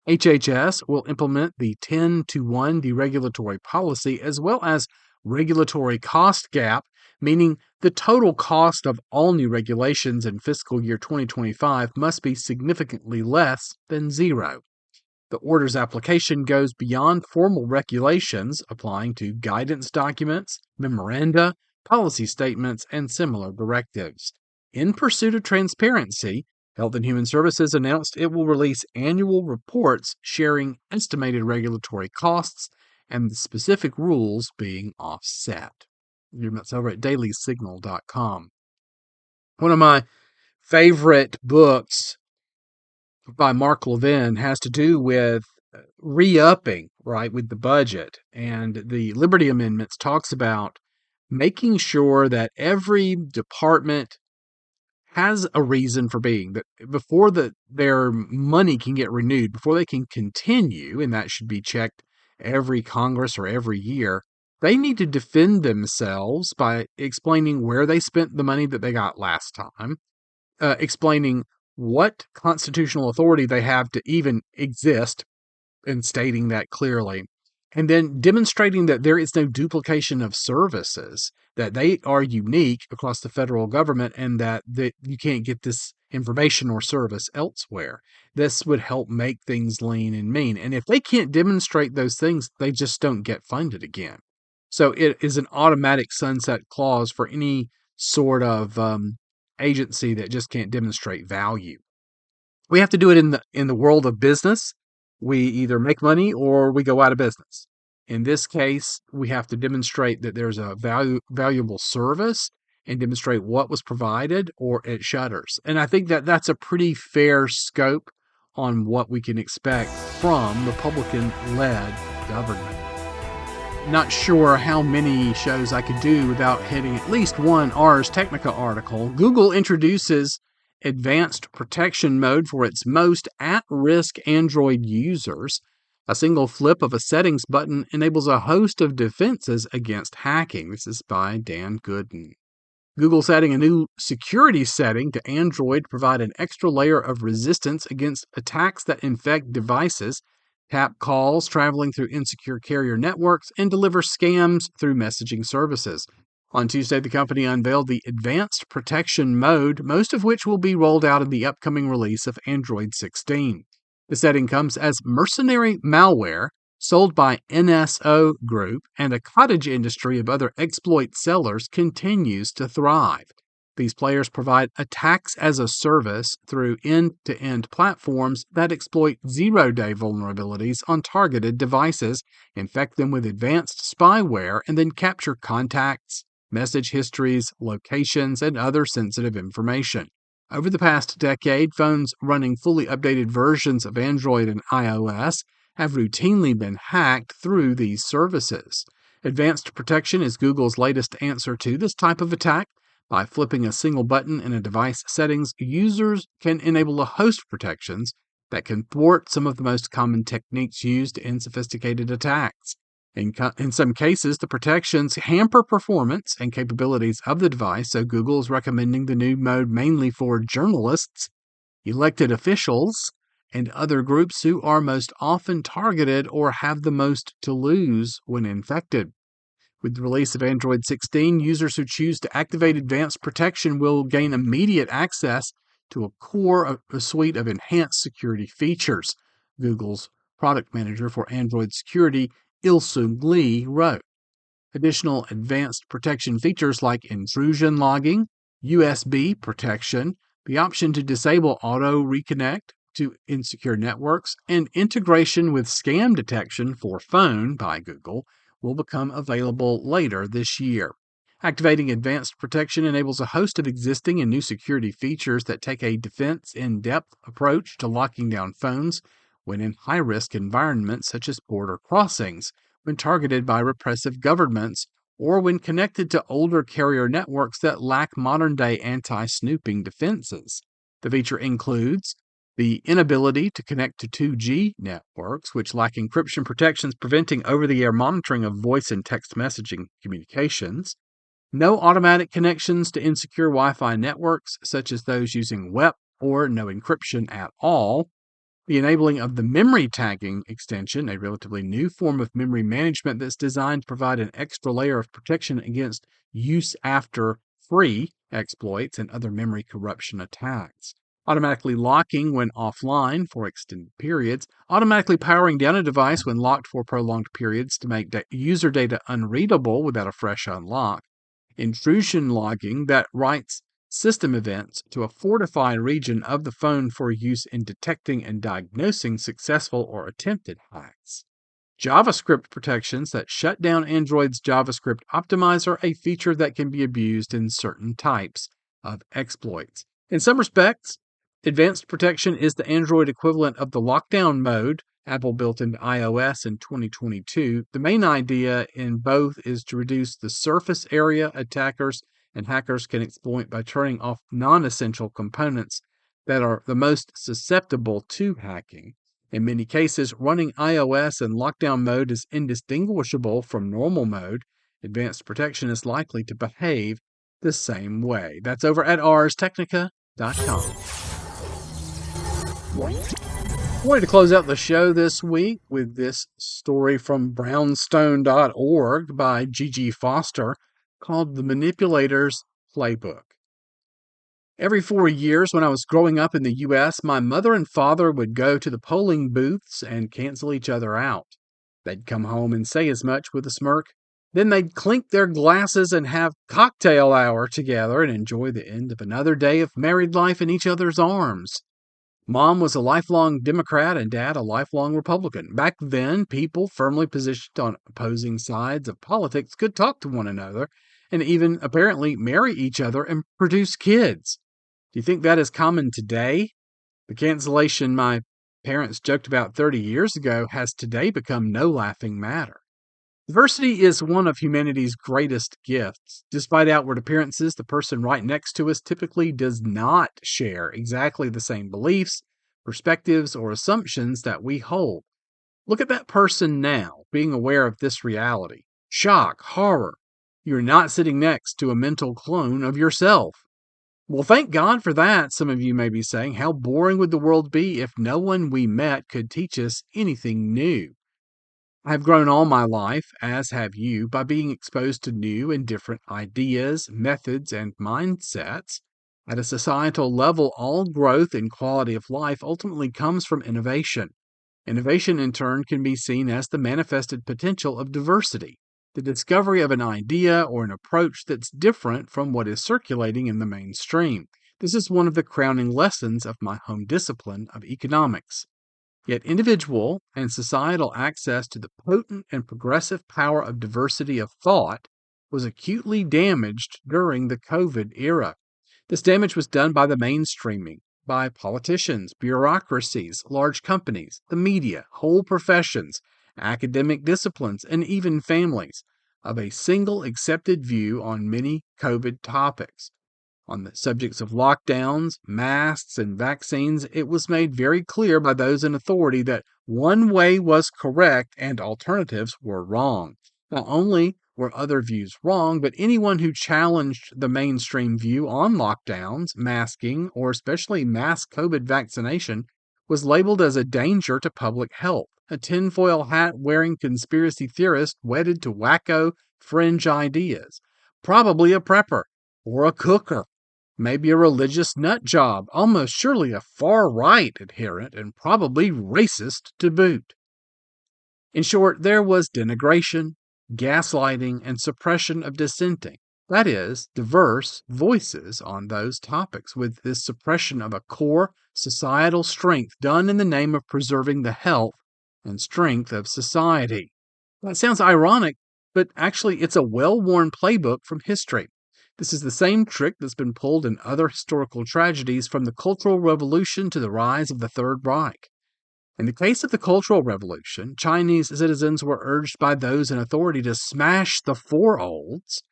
HHS will implement the 10-to-1 deregulatory policy as well as regulatory cost gap, meaning the total cost of all new regulations in fiscal year 2025 must be significantly less than zero. The order's application goes beyond formal regulations, applying to guidance documents, memoranda, policy statements, and similar directives. In pursuit of transparency, Health and Human Services announced it will release annual reports sharing estimated regulatory costs and the specific rules being offset. That's over at dailysignal.com. One of my favorite books by Mark Levin has to do with re-upping, right, with the budget. And the Liberty Amendments talks about making sure that every department has a reason for being, that before their money can get renewed, before they can continue, and that should be checked every Congress or every year, they need to defend themselves by explaining where they spent the money that they got last time, explaining what constitutional authority they have to even exist, and stating that clearly, and then demonstrating that there is no duplication of services, that they are unique across the federal government, and that you can't get this information or service elsewhere. This would help make things lean and mean. And if they can't demonstrate those things, they just don't get funded again. So it is an automatic sunset clause for any sort of agency that just can't demonstrate value. We have to do it in the world of business. We either make money or we go out of business. In this case, we have to demonstrate that there's a valuable service and demonstrate what was provided, or it shutters. And I think that that's a pretty fair scope on what we can expect from Republican-led government. Not sure how many shows I could do without hitting at least one Ars Technica article. Google introduces advanced protection mode for its most at-risk Android users. A single flip of a settings button enables a host of defenses against hacking. This is by Dan Gooden. Google's adding a new security setting to Android to provide an extra layer of resistance against attacks that infect devices, tap calls traveling through insecure carrier networks, and deliver scams through messaging services. On Tuesday, the company unveiled the Advanced Protection Mode, most of which will be rolled out in the upcoming release of Android 16. The setting comes as mercenary malware sold by NSO Group, and a cottage industry of other exploit sellers continues to thrive. These players provide attacks as a service through end-to-end platforms that exploit zero-day vulnerabilities on targeted devices, infect them with advanced spyware, and then capture contacts, message histories, locations, and other sensitive information. Over the past decade, phones running fully updated versions of Android and iOS have routinely been hacked through these services. Advanced Protection is Google's latest answer to this type of attack. By flipping a single button in a device settings, users can enable a host of protections that can thwart some of the most common techniques used in sophisticated attacks. In some cases, the protections hamper performance and capabilities of the device, so Google is recommending the new mode mainly for journalists, elected officials, and other groups who are most often targeted or have the most to lose when infected. With the release of Android 16, users who choose to activate advanced protection will gain immediate access to a suite of enhanced security features, Google's product manager for Android security, Il-Sung Lee, wrote. Additional advanced protection features like intrusion logging, USB protection, the option to disable auto reconnect to insecure networks, and integration with scam detection for phone by Google will become available later this year. Activating advanced protection enables a host of existing and new security features that take a defense-in-depth approach to locking down phones when in high-risk environments such as border crossings, when targeted by repressive governments, or when connected to older carrier networks that lack modern-day anti-snooping defenses. The feature includes the inability to connect to 2G networks, which lack encryption protections preventing over-the-air monitoring of voice and text messaging communications, no automatic connections to insecure Wi-Fi networks, such as those using WEP or no encryption at all, the enabling of the memory tagging extension, a relatively new form of memory management that's designed to provide an extra layer of protection against use after free exploits and other memory corruption attacks. Automatically locking when offline for extended periods, automatically powering down a device when locked for prolonged periods to make user data unreadable without a fresh unlock, intrusion logging that writes system events to a fortified region of the phone for use in detecting and diagnosing successful or attempted hacks. JavaScript protections that shut down Android's JavaScript optimizer, a feature that can be abused in certain types of exploits. In some respects, advanced protection is the Android equivalent of the lockdown mode Apple built into iOS in 2022. The main idea in both is to reduce the surface area attackers and hackers can exploit by turning off non-essential components that are the most susceptible to hacking. In many cases, running iOS in lockdown mode is indistinguishable from normal mode. Advanced protection is likely to behave the same way. That's over at arstechnica.com. I wanted to close out the show this week with this story from brownstone.org by Gigi Foster called The Manipulator's Playbook. Every 4 years when I was growing up in the U.S., my mother and father would go to the polling booths and cancel each other out. They'd come home and say as much with a smirk. Then they'd clink their glasses and have cocktail hour together and enjoy the end of another day of married life in each other's arms. Mom was a lifelong Democrat and Dad a lifelong Republican. Back then, people firmly positioned on opposing sides of politics could talk to one another and even apparently marry each other and produce kids. Do you think that is common today? The cancellation my parents joked about 30 years ago has today become no laughing matter. Diversity is one of humanity's greatest gifts. Despite outward appearances, the person right next to us typically does not share exactly the same beliefs, perspectives, or assumptions that we hold. Look at that person now, being aware of this reality. Shock, horror. You're not sitting next to a mental clone of yourself. Well, thank God for that, some of you may be saying. How boring would the world be if no one we met could teach us anything new? I've grown all my life, as have you, by being exposed to new and different ideas, methods, and mindsets. At a societal level, all growth and quality of life ultimately comes from innovation. Innovation, in turn, can be seen as the manifested potential of diversity, the discovery of an idea or an approach that's different from what is circulating in the mainstream. This is one of the crowning lessons of my home discipline of economics. Yet individual and societal access to the potent and progressive power of diversity of thought was acutely damaged during the COVID era. This damage was done by the mainstreaming, by politicians, bureaucracies, large companies, the media, whole professions, academic disciplines, and even families, of a single accepted view on many COVID topics. On the subjects of lockdowns, masks, and vaccines, it was made very clear by those in authority that one way was correct and alternatives were wrong. Not only were other views wrong, but anyone who challenged the mainstream view on lockdowns, masking, or especially mass COVID vaccination was labeled as a danger to public health, a tinfoil hat wearing conspiracy theorist wedded to wacko, fringe ideas. Probably a prepper, or a cooker, maybe a religious nut job, almost surely a far right adherent, and probably racist to boot. In short, there was denigration, gaslighting, and suppression of dissenting. That is, diverse voices on those topics, with this suppression of a core societal strength done in the name of preserving the health and strength of society. That sounds ironic, but actually, it's a well worn playbook from history. This is the same trick that's been pulled in other historical tragedies, from the Cultural Revolution to the rise of the Third Reich. In the case of the Cultural Revolution, Chinese citizens were urged by those in authority to smash the four olds,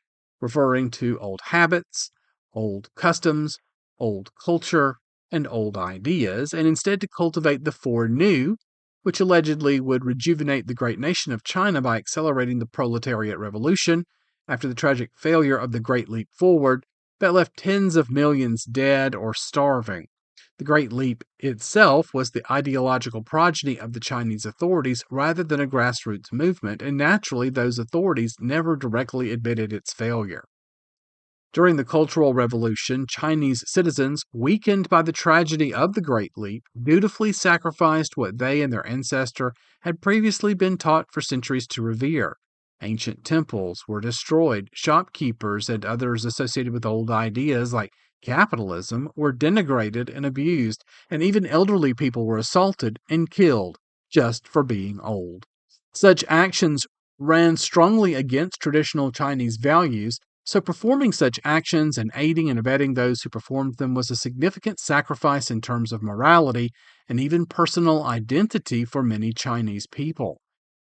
referring to old habits, old customs, old culture, and old ideas, and instead to cultivate the four new, which allegedly would rejuvenate the great nation of China by accelerating the proletariat revolution after the tragic failure of the Great Leap Forward that left tens of millions dead or starving. The Great Leap itself was the ideological progeny of the Chinese authorities rather than a grassroots movement, and naturally those authorities never directly admitted its failure. During the Cultural Revolution, Chinese citizens, weakened by the tragedy of the Great Leap, dutifully sacrificed what they and their ancestor had previously been taught for centuries to revere. Ancient temples were destroyed, shopkeepers and others associated with old ideas like capitalism were denigrated and abused, and even elderly people were assaulted and killed just for being old. Such actions ran strongly against traditional Chinese values, so performing such actions and aiding and abetting those who performed them was a significant sacrifice in terms of morality and even personal identity for many Chinese people.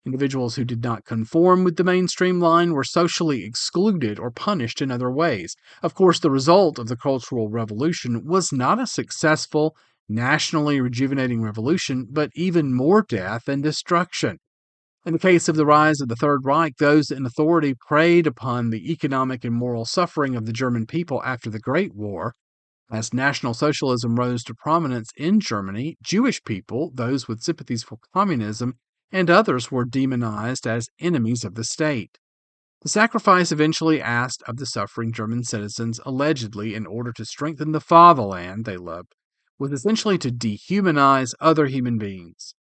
Individuals who did not conform with the mainstream line were socially excluded or punished in other ways. Of course, the result of the Cultural Revolution was not a successful, nationally rejuvenating revolution, but even more death and destruction. In the case of the rise of the Third Reich, those in authority preyed upon the economic and moral suffering of the German people after the Great War. As National Socialism rose to prominence in Germany, Jewish people, those with sympathies for communism, and others were demonized as enemies of the state. The sacrifice eventually asked of the suffering German citizens, allegedly in order to strengthen the fatherland they loved, was essentially to dehumanize other human beings.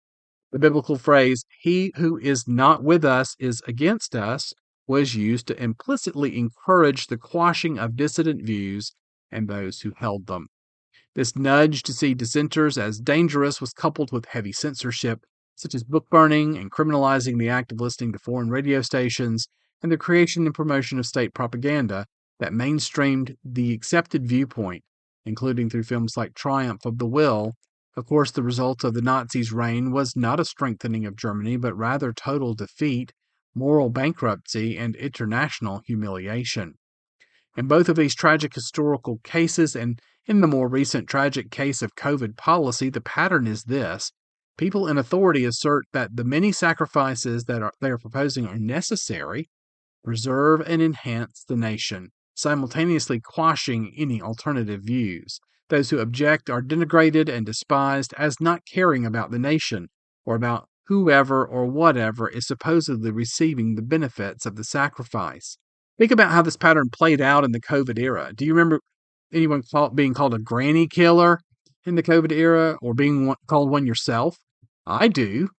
The biblical phrase, "He who is not with us is against us," was used to implicitly encourage the quashing of dissident views and those who held them. This nudge to see dissenters as dangerous was coupled with heavy censorship, such as book burning and criminalizing the act of listening to foreign radio stations, and the creation and promotion of state propaganda that mainstreamed the accepted viewpoint, including through films like Triumph of the Will. Of course, the result of the Nazis' reign was not a strengthening of Germany, but rather total defeat, moral bankruptcy, and international humiliation. In both of these tragic historical cases, and in the more recent tragic case of COVID policy, the pattern is this. People in authority assert that the many sacrifices that they are proposing are necessary, preserve and enhance the nation, simultaneously quashing any alternative views. Those who object are denigrated and despised as not caring about the nation or about whoever or whatever is supposedly receiving the benefits of the sacrifice. Think about how this pattern played out in the COVID era. Do you remember anyone being called a granny killer in the COVID era, or being called one yourself? I do.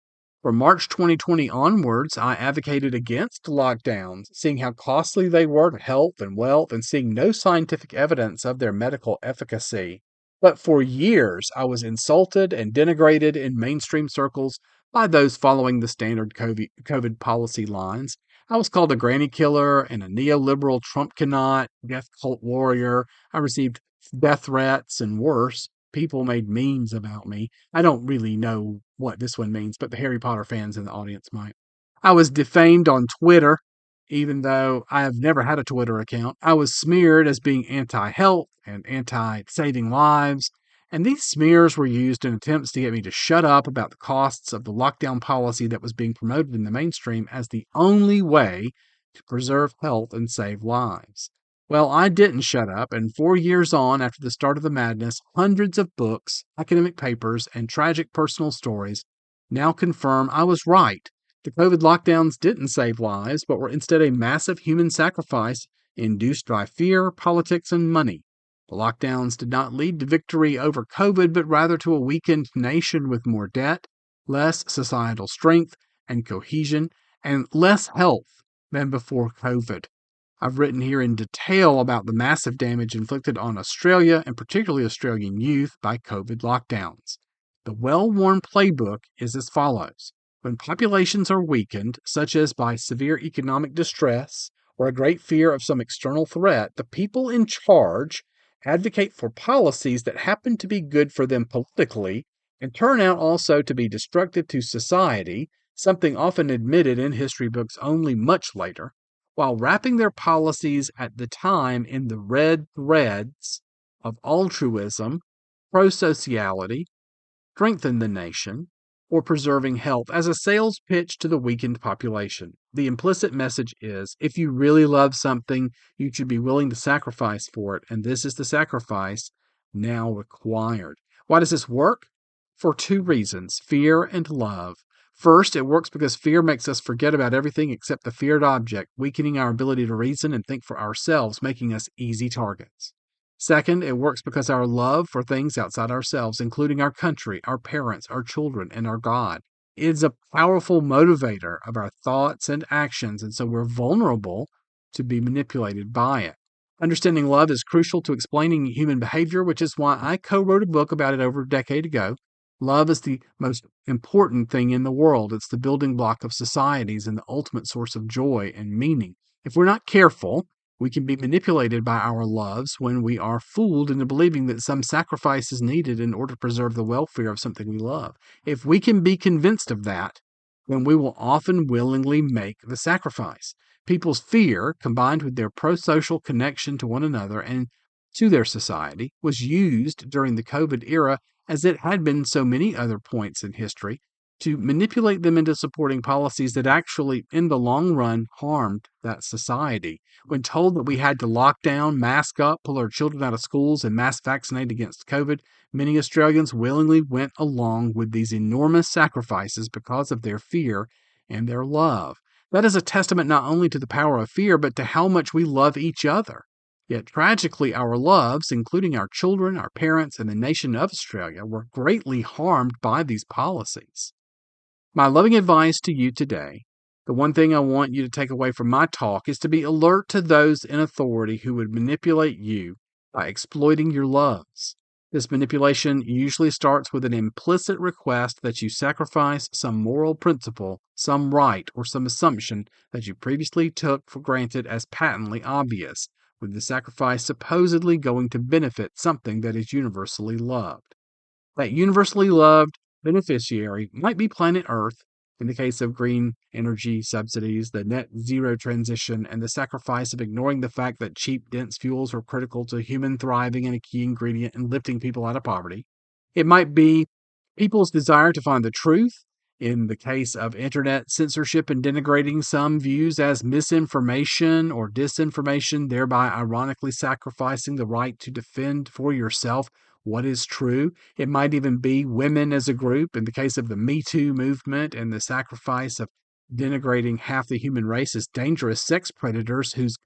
From March 2020 onwards, I advocated against lockdowns, seeing how costly they were to health and wealth and seeing no scientific evidence of their medical efficacy. But for years, I was insulted and denigrated in mainstream circles by those following the standard COVID policy lines. I was called a granny killer and a neoliberal Trumpkinot, death cult warrior. I received death threats and worse. People made memes about me. I don't really know what this one means, but the Harry Potter fans in the audience might. I was defamed on Twitter, even though I have never had a Twitter account. I was smeared as being anti-health and anti-saving lives, and these smears were used in attempts to get me to shut up about the costs of the lockdown policy that was being promoted in the mainstream as the only way to preserve health and save lives. Well, I didn't shut up, and 4 years on after the start of the madness, hundreds of books, academic papers, and tragic personal stories now confirm I was right. The COVID lockdowns didn't save lives, but were instead a massive human sacrifice induced by fear, politics, and money. The lockdowns did not lead to victory over COVID, but rather to a weakened nation with more debt, less societal strength and cohesion, and less health than before COVID. I've written here in detail about the massive damage inflicted on Australia and particularly Australian youth by COVID lockdowns. The well worn playbook is as follows. When populations are weakened, such as by severe economic distress or a great fear of some external threat, the people in charge advocate for policies that happen to be good for them politically and turn out also to be destructive to society, something often admitted in history books only much later, while wrapping their policies at the time in the red threads of altruism, pro-sociality, strengthen the nation, or preserving health as a sales pitch to the weakened population. The implicit message is, if you really love something, you should be willing to sacrifice for it, and this is the sacrifice now required. Why does this work? For two reasons, fear and love. First, it works because fear makes us forget about everything except the feared object, weakening our ability to reason and think for ourselves, making us easy targets. Second, it works because our love for things outside ourselves, including our country, our parents, our children, and our God, is a powerful motivator of our thoughts and actions, and so we're vulnerable to be manipulated by it. Understanding love is crucial to explaining human behavior, which is why I co-wrote a book about it over a decade ago. Love is the most important thing in the world. It's the building block of societies and the ultimate source of joy and meaning. If we're not careful, we can be manipulated by our loves when we are fooled into believing that some sacrifice is needed in order to preserve the welfare of something we love. If we can be convinced of that, then we will often willingly make the sacrifice. People's fear, combined with their pro-social connection to one another and to their society, was used during the COVID era, as it had been so many other points in history, to manipulate them into supporting policies that actually, in the long run, harmed that society. When told that we had to lock down, mask up, pull our children out of schools, and mass vaccinate against COVID, many Australians willingly went along with these enormous sacrifices because of their fear and their love. That is a testament not only to the power of fear, but to how much we love each other. Yet tragically, our loves, including our children, our parents, and the nation of Australia, were greatly harmed by these policies. My loving advice to you today, the one thing I want you to take away from my talk, is to be alert to those in authority who would manipulate you by exploiting your loves. This manipulation usually starts with an implicit request that you sacrifice some moral principle, some right, or some assumption that you previously took for granted as patently obvious, with the sacrifice supposedly going to benefit something that is universally loved. That universally loved beneficiary might be planet Earth, in the case of green energy subsidies, the net zero transition, and the sacrifice of ignoring the fact that cheap, dense fuels are critical to human thriving and a key ingredient in lifting people out of poverty. It might be people's desire to find the truth, in the case of internet censorship and denigrating some views as misinformation or disinformation, thereby ironically sacrificing the right to defend for yourself what is true. It might even be women as a group, in the case of the Me Too movement and the sacrifice of denigrating half the human race as dangerous sex predators whose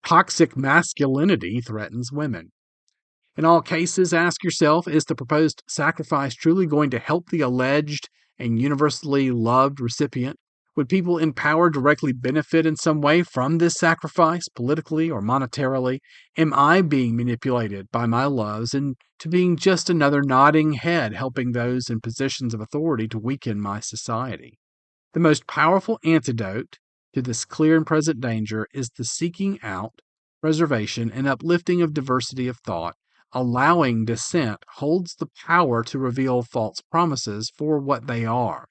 toxic masculinity threatens women. In all cases, ask yourself, is the proposed sacrifice truly going to help the alleged and universally loved recipient? Would people in power directly benefit in some way from this sacrifice, politically or monetarily? Am I being manipulated by my loves into being just another nodding head, helping those in positions of authority to weaken my society? The most powerful antidote to this clear and present danger is the seeking out, preservation, and uplifting of diversity of thought. Allowing dissent holds the power to reveal false promises for what they are.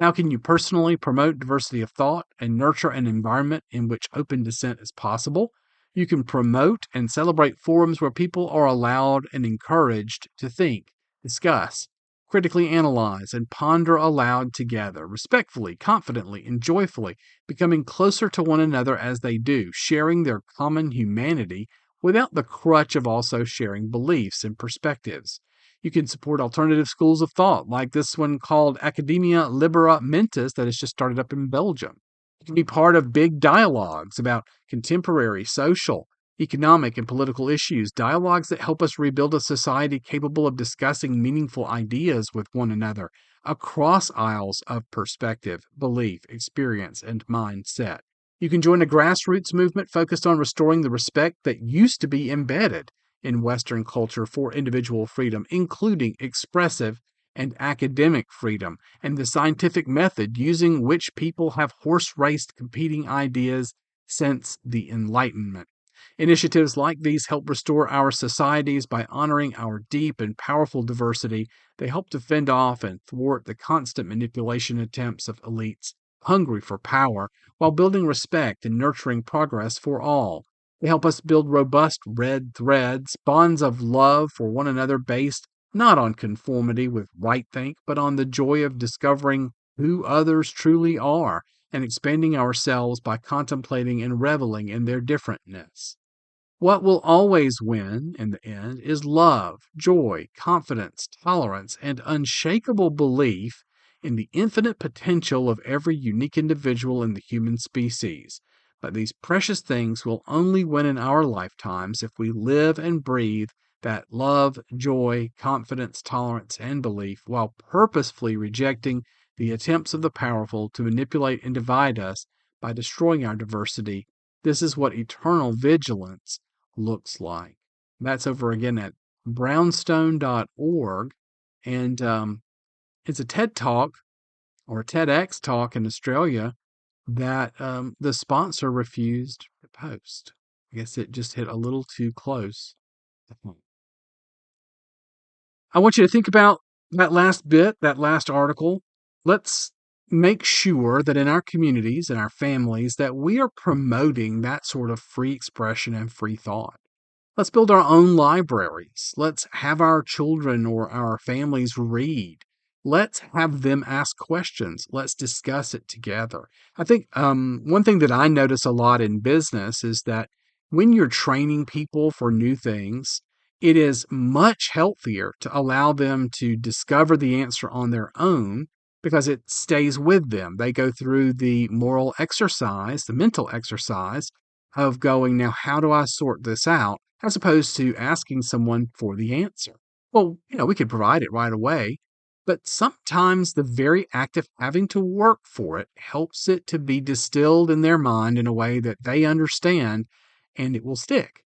How can you personally promote diversity of thought and nurture an environment in which open dissent is possible? You can promote and celebrate forums where people are allowed and encouraged to think, discuss, critically analyze, and ponder aloud together, respectfully, confidently, and joyfully, becoming closer to one another as they do, sharing their common humanity without the crutch of also sharing beliefs and perspectives. You can support alternative schools of thought, like this one called Academia Libera Mentis that has just started up in Belgium. You can be part of big dialogues about contemporary, social, economic, and political issues, dialogues that help us rebuild a society capable of discussing meaningful ideas with one another across aisles of perspective, belief, experience, and mindset. You can join a grassroots movement focused on restoring the respect that used to be embedded in Western culture for individual freedom, including expressive and academic freedom, and the scientific method using which people have horse-raced competing ideas since the Enlightenment. Initiatives like these help restore our societies by honoring our deep and powerful diversity. They help to fend off and thwart the constant manipulation attempts of elites hungry for power, while building respect and nurturing progress for all. They help us build robust red threads, bonds of love for one another based not on conformity with right think, but on the joy of discovering who others truly are and expanding ourselves by contemplating and reveling in their differentness. What will always win in the end is love, joy, confidence, tolerance, and unshakable belief in the infinite potential of every unique individual in the human species. But these precious things will only win in our lifetimes if we live and breathe that love, joy, confidence, tolerance, and belief while purposefully rejecting the attempts of the powerful to manipulate and divide us by destroying our diversity. This is what eternal vigilance looks like. That's over again at brownstone.org. And it's a TED Talk or a TEDx talk in Australia that the sponsor refused to post. I guess it just hit a little too close. I want you to think about that last bit, that last article. Let's make sure that in our communities and our families that we are promoting that sort of free expression and free thought. Let's build our own libraries. Let's have our children or our families read. Let's have them ask questions. Let's discuss it together. I think one thing that I notice a lot in business is that when you're training people for new things, it is much healthier to allow them to discover the answer on their own because it stays with them. They go through the moral exercise, the mental exercise of going, now, how do I sort this out? As opposed to asking someone for the answer. Well, we could provide it right away, but sometimes the very act of having to work for it helps it to be distilled in their mind in a way that they understand, and it will stick.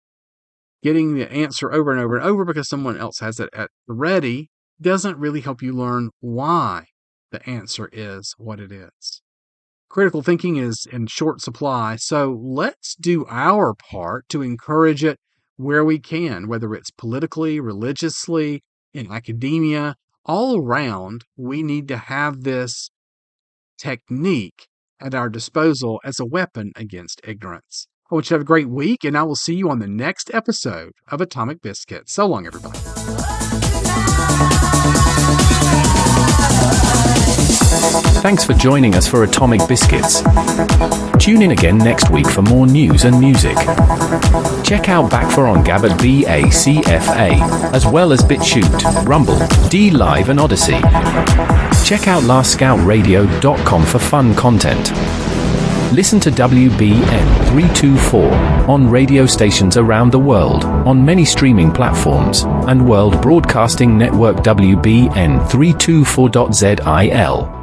Getting the answer over and over and over because someone else has it at the ready doesn't really help you learn why the answer is what it is. Critical thinking is in short supply, so let's do our part to encourage it where we can, whether it's politically, religiously, in academia, all around. We need to have this technique at our disposal as a weapon against ignorance. I want you to have a great week, and I will see you on the next episode of Atomic Biscuits. So long, everybody. Thanks for joining us for Atomic Biscuits. Tune in again next week for more news and music. Check out BACFA on Gab at BACFA, as well as Bitchute, Rumble, D-Live and Odysee. Check out LastScoutRadio.com for fun content. Listen to WBN 324 on radio stations around the world, on many streaming platforms, and World Broadcasting Network WBN 324.zil.